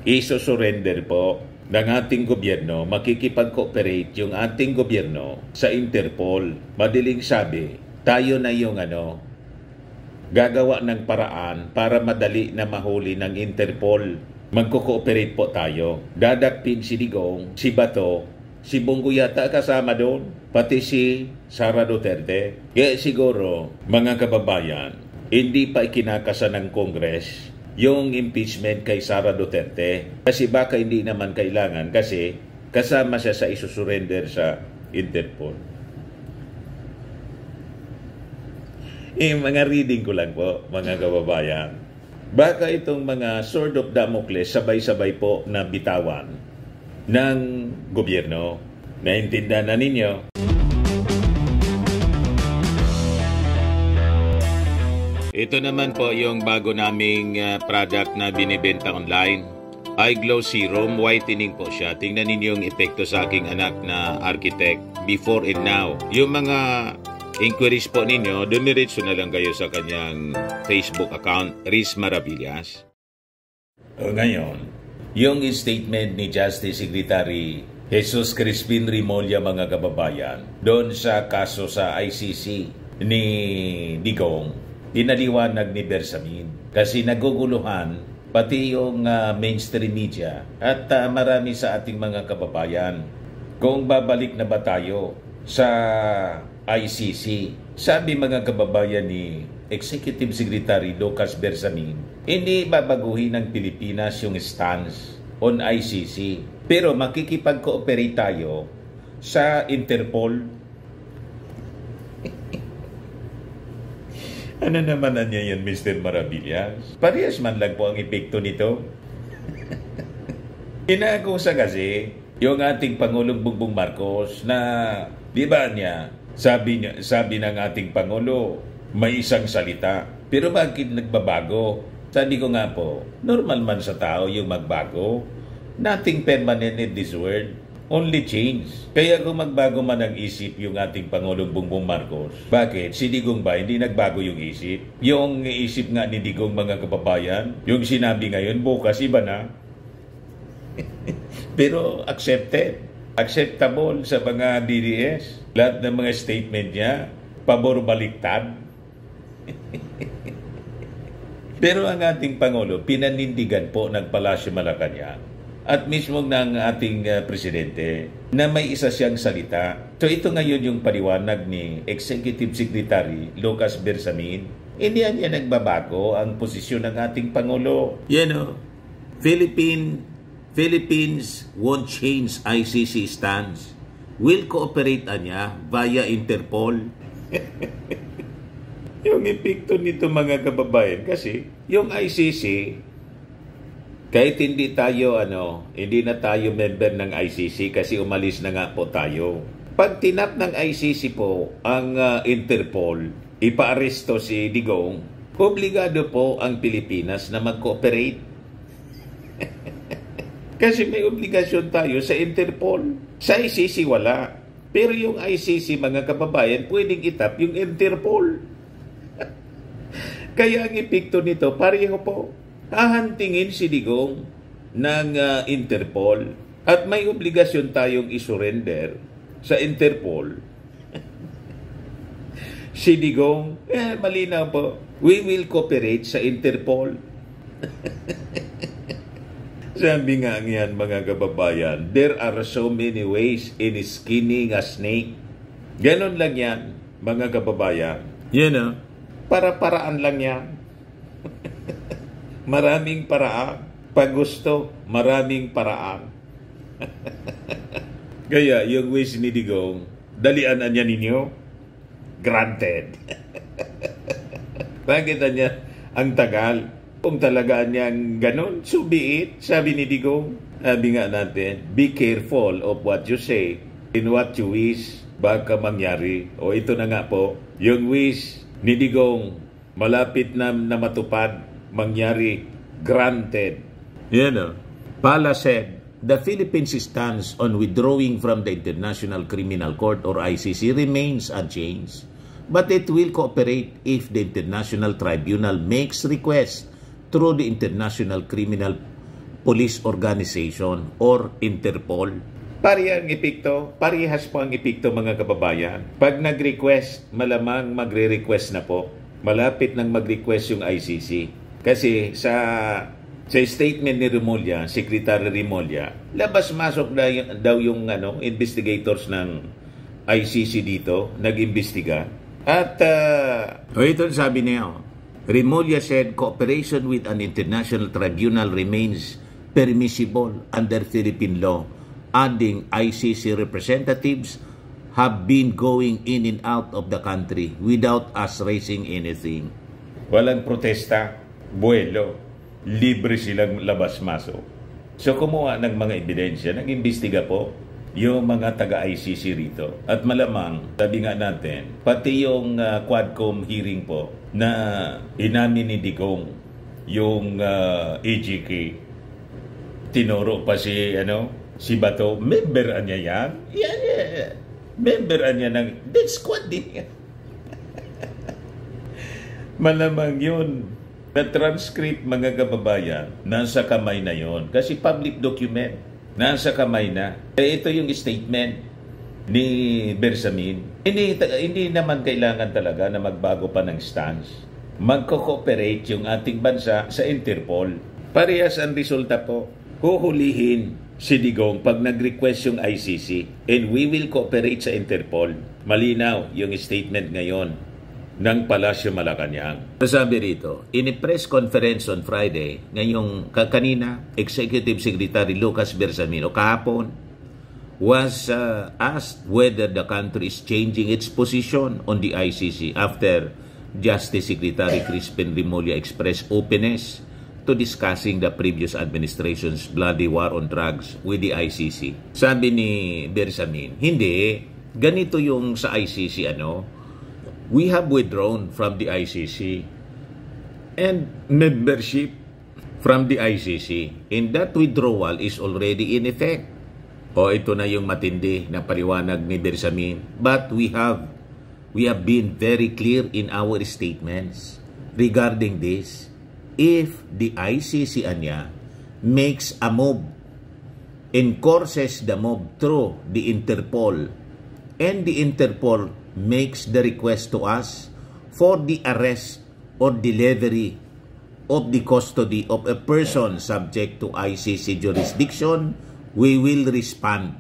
iso-surrender po ng ating gobyerno, makikipag-cooperate yung ating gobyerno sa Interpol. Madaling sabi, tayo na yung gagawa ng paraan para madali na mahuli ng Interpol. Magko-cooperate po tayo. Dadakpin si Digong, si Bato, si Bongo yata kasama doon, pati si Sara Duterte. Kaya siguro, mga kababayan, hindi pa ikinakasa ng Congress yung impeachment kay Sara Duterte. Kasi baka hindi naman kailangan kasi kasama siya sa isusurrender sa Interpol. Mga reading ko lang po, mga kababayan. Baka itong mga sword of Damocles sabay-sabay po na bitawan ng gobyerno. Naintindihan na ninyo? Ito naman po yung bago naming product na binibenta online. Eye Glow Serum, whitening po siya. Tingnan ninyo yung epekto sa aking anak na architect before and now. Yung mga inquiries po ninyo, dumiretso na lang kayo sa kanyang Facebook account, Riz Maravillas. Ngayon, yung statement ni Justice Secretary Jesus Crispin Remulla, mga kababayan, doon sa kaso sa ICC ni Digong, tinaliwanag ni Bersamin. Kasi naguguluhan pati yung mainstream media at marami sa ating mga kababayan. Kung babalik na ba tayo sa ICC, sabi mga kababayan ni Executive Secretary Lucas Bersamin, hindi babaguhin ng Pilipinas yung stance on ICC. Pero makikipag-cooperate tayo sa Interpol. Ano naman na niya yan, Mr. Maravillas? Parehas man lang po ang epekto nito. Inakusa kasi yung ating Pangulong Bongbong Marcos na, di ba niya, sabi ng ating Pangulo, may isang salita. Pero bakit nagbabago? Sabi ko nga po, normal man sa tao yung magbago. Nothing permanent in this world. Only change. Kaya kung magbago man ang isip yung ating Pangulong Bongbong Marcos, bakit? Si Digong ba hindi nagbago yung isip? Yung isip nga ni Digong, mga kababayan, yung sinabi ngayon, bukas iba na. Pero accepted. Acceptable sa mga DDS. Lahat ng mga statement niya, pabor baliktad. Pero ang ating Pangulo, pinanindigan po ng Palasyo Malacanang at mismo ng ating presidente na may isa siyang salita. So ito ngayon yung paliwanag ni Executive Secretary Lucas Bersamin. Hindi niya nagbabago ang posisyon ng ating Pangulo. Philippines won't change ICC stance. Will cooperate niya via Interpol. Yung epekto nito, mga kababayan, kasi yung ICC, kahit hindi na tayo member ng ICC kasi umalis na nga po tayo. Pag tinap ng ICC po ang Interpol, ipaaresto si Digong, obligado po ang Pilipinas na mag-cooperate. Kasi may obligasyon tayo sa Interpol. Sa ICC wala. Pero yung ICC, mga kababayan, pwedeng itap yung Interpol. Kaya ang epekto nito, pareho po. Hahantingin si Digong ng Interpol at may obligasyon tayong isurrender sa Interpol. Si Digong, malinaw po, we will cooperate sa Interpol. Sabi nga yan, mga kababayan, there are so many ways in skinning a snake. Ganon lang yan, mga kababayan. Para-paraan lang yan. Maraming paraan. Pag gusto, maraming paraan. Kaya yung wish ni Digong, dalian niya ninyo, granted. Bakit niya ang tagal? Kung talagaan niyang ganon, so be it, sabi ni Digong. Sabi nga natin, be careful of what you say and what you wish, baka mangyari. O ito na nga po, yung wish ni Digong, malapit na matupad, mangyari, granted. Pala said, the Philippines stance on withdrawing from the International Criminal Court or ICC remains unchanged, but it will cooperate if the International Tribunal makes request through the International Criminal police organization or Interpol. Parehas po ang epekto mga kababayan. Pag nag-request, malamang magre-request na po. Malapit nang mag-request yung ICC. Kasi sa statement ni Remulla, Secretary Remulla, labas-masok daw yung investigators ng ICC dito, nag-imbestiga. At ito sabi niya, Remulla said cooperation with an international tribunal remains permissible under Philippine law, adding ICC representatives have been going in and out of the country without us raising anything. Walang protesta, buwelo, libre silang labas-masok. So kumuha ng mga ebidensya, nag-imbestiga po yung mga taga-ICC rito. At malamang, sabi nga natin, pati yung Quadcom hearing po na inamin ni Digong yung AGK, tinuro pa si Bato, member niya yan? Yeah. Member niya ng death squad din yan. Malamang yun. Na transcript mga kababayan, nasa kamay na yon. Kasi public document, nasa kamay na. Ito yung statement ni Bersamin. Hindi naman kailangan talaga na magbago pa ng stance. Magko-cooperate yung ating bansa sa Interpol. Parehas ang resulta po. Huhulihin si Digong pag nag-request yung ICC and we will cooperate sa Interpol. Malinaw yung statement ngayon ng Palasyo Malacanang. Sabi rito, in a press conference on Friday, ngayong kanina, Executive Secretary Lucas Bersamin kahapon was asked whether the country is changing its position on the ICC after Justice Secretary Crispin Remulla expressed openness to discussing the previous administration's bloody war on drugs with the ICC. Sabi ni Bersamin, hindi, ganito yung sa ICC we have withdrawn from the ICC and membership from the ICC. And that withdrawal is already in effect. Ito na yung matindi na paliwanag ni Bersamin. But we have been very clear in our statements regarding this. If the ICC makes a move and courses the move through the Interpol, and the Interpol makes the request to us for the arrest or delivery of the custody of a person subject to ICC jurisdiction, we will respond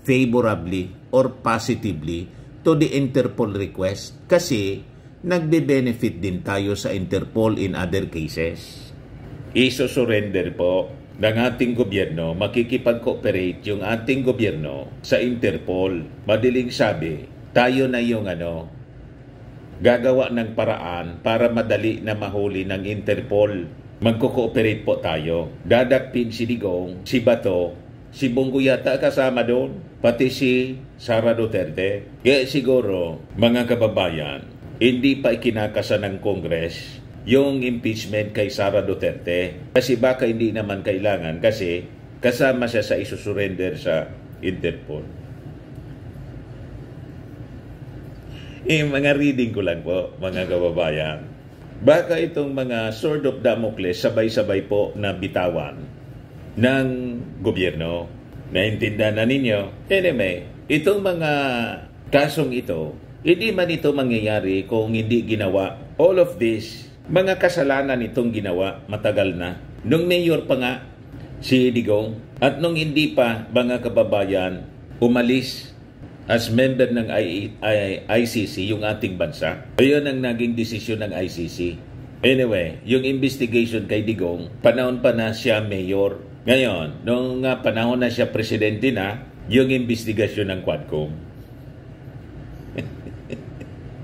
favorably or positively to the Interpol request kasi nagbe-benefit din tayo sa Interpol in other cases. Iso-surrender po ng ating gobyerno, makikipag-cooperate yung ating gobyerno sa Interpol. Madaling sabi, tayo na yung gagawa ng paraan para madali na mahuli ng Interpol. Magko-cooperate po tayo. Dadakpin si Digong, si Bato, si Bongo yata kasama doon, pati si Sara Duterte. Kaya siguro, mga kababayan, hindi pa ikinakasa ng Congress yung impeachment kay Sara Duterte. Kasi baka hindi naman kailangan kasi kasama siya sa isusurrender sa Interpol. Mga reading ko lang po, mga kababayan. Baka itong mga sword of Damocles sabay-sabay po na bitawan ng gobyerno. Naintindihan na ninyo? Anyway, itong mga kasong ito, hindi man ito mangyayari kung hindi ginawa. All of this, mga kasalanan itong ginawa matagal na. Nung mayor pa nga si Digong at nung hindi pa, mga kababayan, umalis as member ng ICC yung ating bansa. Ayun ang naging desisyon ng ICC. Anyway, yung investigation kay Digong, panahon pa na siya mayor. Ngayon, nung panahon na siya presidente na, yung investigasyon ng Quadcom.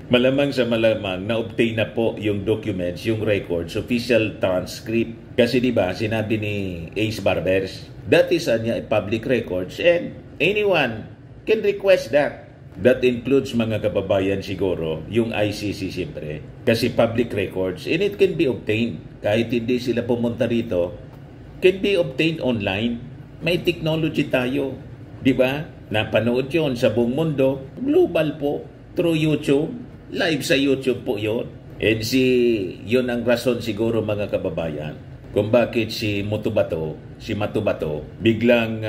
Malamang sa malamang na-obtain na po yung documents, yung records, official transcript. Kasi diba, sinabi ni Ace Barbers, that is public records and anyone can request that. That includes mga kababayan siguro, yung ICC siyempre. Kasi public records, and it can be obtained. Kahit hindi sila pumunta rito, can be obtained online. May technology tayo. Di ba? Napanood yun sa buong mundo. Global po. Through YouTube. Live sa YouTube po yun. And yun ang rason siguro mga kababayan. kung bakit si Matubato, biglang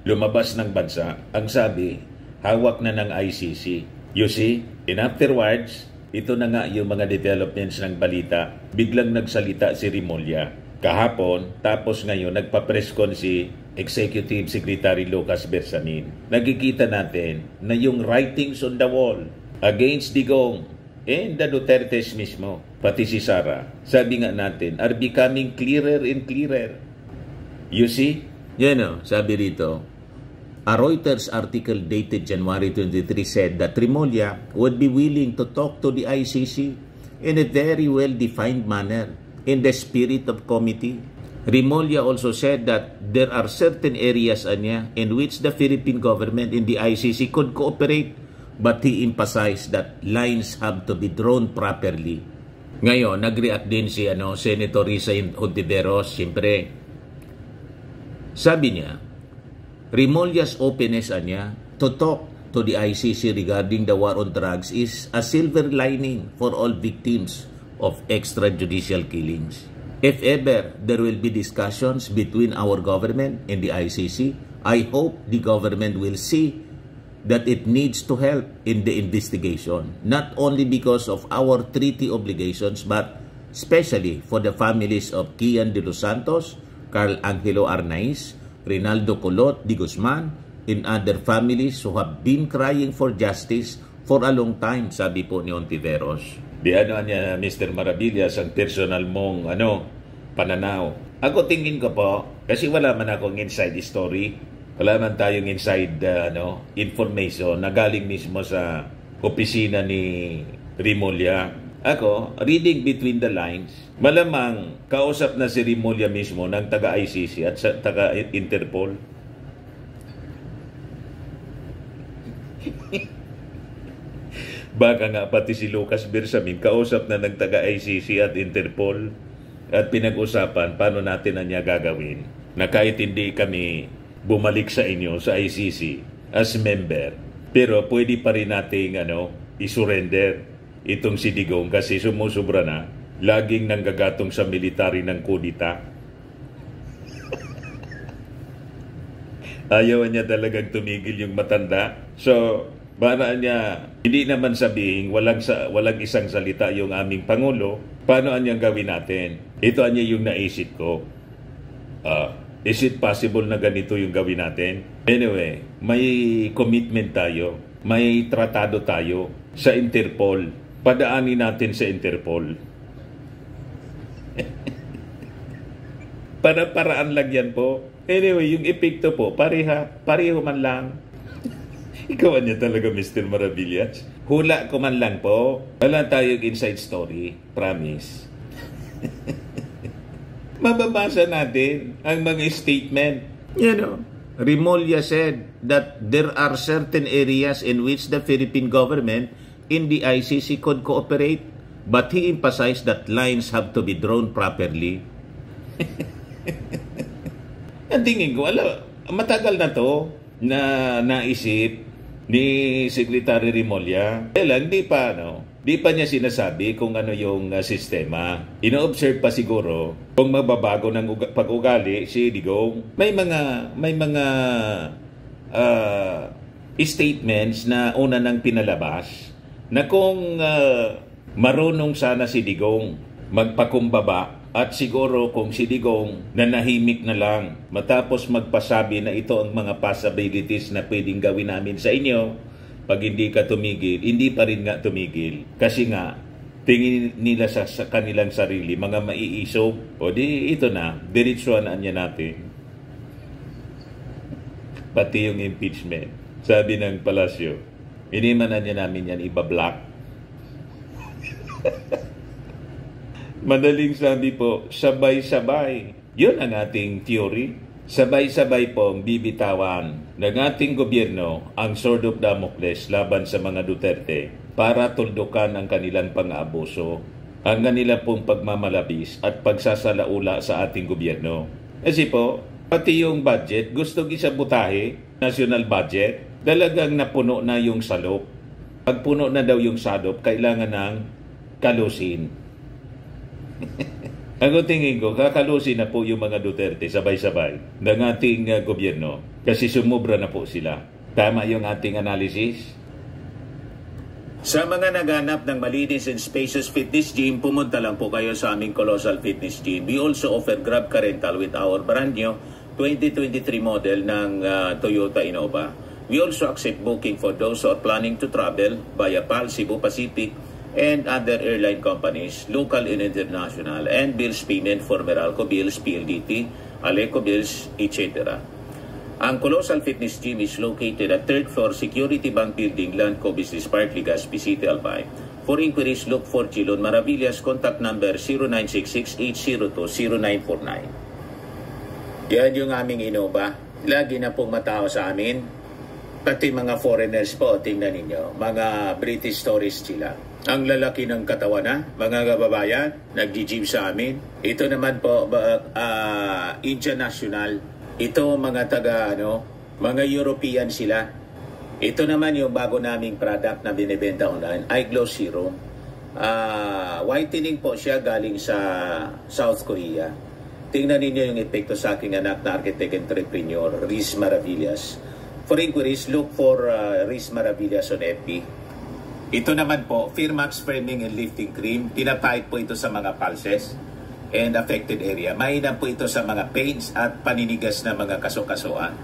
lumabas ng bansa. Ang sabi, hawak na ng ICC. You see? And afterwards, ito na nga yung mga developments ng balita. Biglang nagsalita si Rimulya kahapon, tapos ngayon nagpa-press con si Executive Secretary Lucas Bersamin. Nakikita natin na yung writings on the wall against Digong and the Dutertes mismo, pati si Sara, sabi nga natin, are becoming clearer and clearer. You see? Yan o, sabi rito, a Reuters article dated January 23 said that Rimulya would be willing to talk to the ICC in a very well-defined manner in the spirit of committee. Rimulya also said that there are certain areas in which the Philippine government and the ICC could cooperate, but he emphasized that lines have to be drawn properly. Ngayon, nag-react din si Senator Risa Hontiveros. Siyempre, sabi niya, Rimulya's openness to talk to the ICC regarding the war on drugs is a silver lining for all victims of extrajudicial killings. If ever there will be discussions between our government and the ICC, I hope the government will see that it needs to help in the investigation, not only because of our treaty obligations, but especially for the families of Kian de los Santos, Carl Angelo Arnaiz, Rinaldo Colot de Guzman, and other families who have been crying for justice for a long time, sabi po ni Hontiveros. Di niya, Mr. Maravillas, ang personal mong pananaw. Ako tingin ko po, kasi wala man akong inside story, wala man tayong inside information na galing mismo sa opisina ni Rimulya. Ako, reading between the lines, malamang kausap na si Rimulya mismo ng taga-ICC at taga-Interpol. Baka nga pati si Lucas Bersamin kausap na ng taga-ICC at Interpol at pinag-usapan paano natin na niya gagawin na kahit hindi kami bumalik sa inyo sa ICC as member, pero pwede pa rin nating isurrender itong si Digong kasi sumusubra na, laging nanggagatong sa military ng kudita. Ayaw niya talagang tumigil yung matanda. So, para niya, hindi naman sabihin walang isang salita yung aming Pangulo, paano niyang gawin natin? Ito niya yung naisip ko. Is it possible na ganito yung gawin natin? Anyway, may commitment tayo, may tratado tayo sa Interpol. Padaanin natin sa Interpol. Para-paraan lang yan po. Anyway, yung epekto po, pareho man lang. Ikaw niya talaga, Mr. Maravillas. Hula ko man lang po. Wala tayong inside story. Promise. Mababasa natin ang mga statement. Rimulya said that there are certain areas in which the Philippine government in the ICC could cooperate, but he emphasized that lines have to be drawn properly. Ang tingin ko, matagal na to na naisip ni Secretary Rimulya. Di pa niya sinasabi kung ano yung sistema. Ino-observe pa siguro kung mababago ng pag-ugali si Digong. May mga statements na una nang pinalabas na kung marunong sana si Digong magpakumbaba at siguro kung si Digong nanahimik na lang matapos magpasabi na ito ang mga possibilities na pwedeng gawin namin sa inyo, pag hindi ka tumigil, hindi pa rin nga tumigil. Kasi nga, tingin nila sa kanilang sarili, mga maiisog. O di, ito na, diretsuhan na niya natin. Pati yung impeachment. Sabi ng palasyo, hindi man na niya namin yan ibablock. Madaling sabi po, sabay-sabay. Yun ang ating theory. Sabay-sabay pong bibitawan ng ating gobyerno ang sword of Damocles laban sa mga Duterte para tuldukan ang kanilang pang-aabuso, ang kanilang pong pagmamalabis at pagsasalaula sa ating gobyerno. Kasi po, pati yung budget, gusto isabutahe, national budget, talagang napuno na yung salop. Pag puno na daw yung salop, kailangan ng kalusin. Ang tingin ko, kakalusin na po yung mga Duterte sabay-sabay ng ating gobyerno kasi sumubra na po sila. Tama yung ating analysis? Sa mga naghanap ng malinis and spacious fitness gym, pumunta lang po kayo sa aming Colossal Fitness Gym. We also offer Grab Car Rental with our brand new 2023 model ng Toyota Innova. We also accept booking for those who are planning to travel via PAL, Cebu Pacific, and other airline companies, local and international, and bills payment for Meralco Bills, PLDT, Aleco Bills, etc. Ang Colossal Fitness Gym is located at 3rd floor Security Bank Building, Landco Business Park, Legazpi City, Albay. For inquiries, look for Chilon Maravillas. Contact number 0966-802-0949. Yan yung aming Innova. Lagi na pong matao sa amin. Pati mga foreigners po, tingnan ninyo. Mga British tourists sila. Ang lalaki ng katawan na, mga kababayan, nag-gym sa amin. Ito naman po, Indian National. Ito mga mga European sila. Ito naman yung bago naming product na binibenta online, iGlow Serum. Whitening po siya galing sa South Korea. Tingnan ninyo yung epekto sa aking anak na architect entrepreneur, Riz Maravillas. For inquiries, look for Riz Maravillas on FB. Ito naman po, Firmax Firming and Lifting Cream. Pinapahid po ito sa mga pulses and affected area. Mainam po ito sa mga pains at paninigas na mga kaso-kasuan.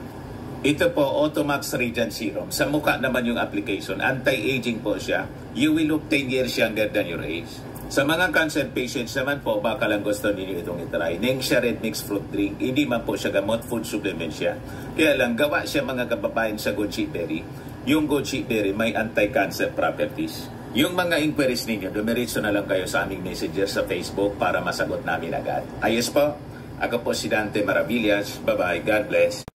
Ito po, Automax Radiant Serum. Sa mukha naman yung application. Anti-aging po siya. You will look 10 years younger than your age. Sa mga cancer patients naman po, baka lang gusto ninyo itong itry. Nengxia Red Mix Fruit Drink. Hindi man po siya gamot, food supplement siya. Kaya lang, gawa siya mga kababayan sa goji berry. Yung goji berry may anti-cancer properties. Yung mga inquiries ninyo, dumiretso na lang kayo sa aming messages sa Facebook para masagot namin agad. Ayos po, ako po si Dante Maravillas. Bye-bye. God bless.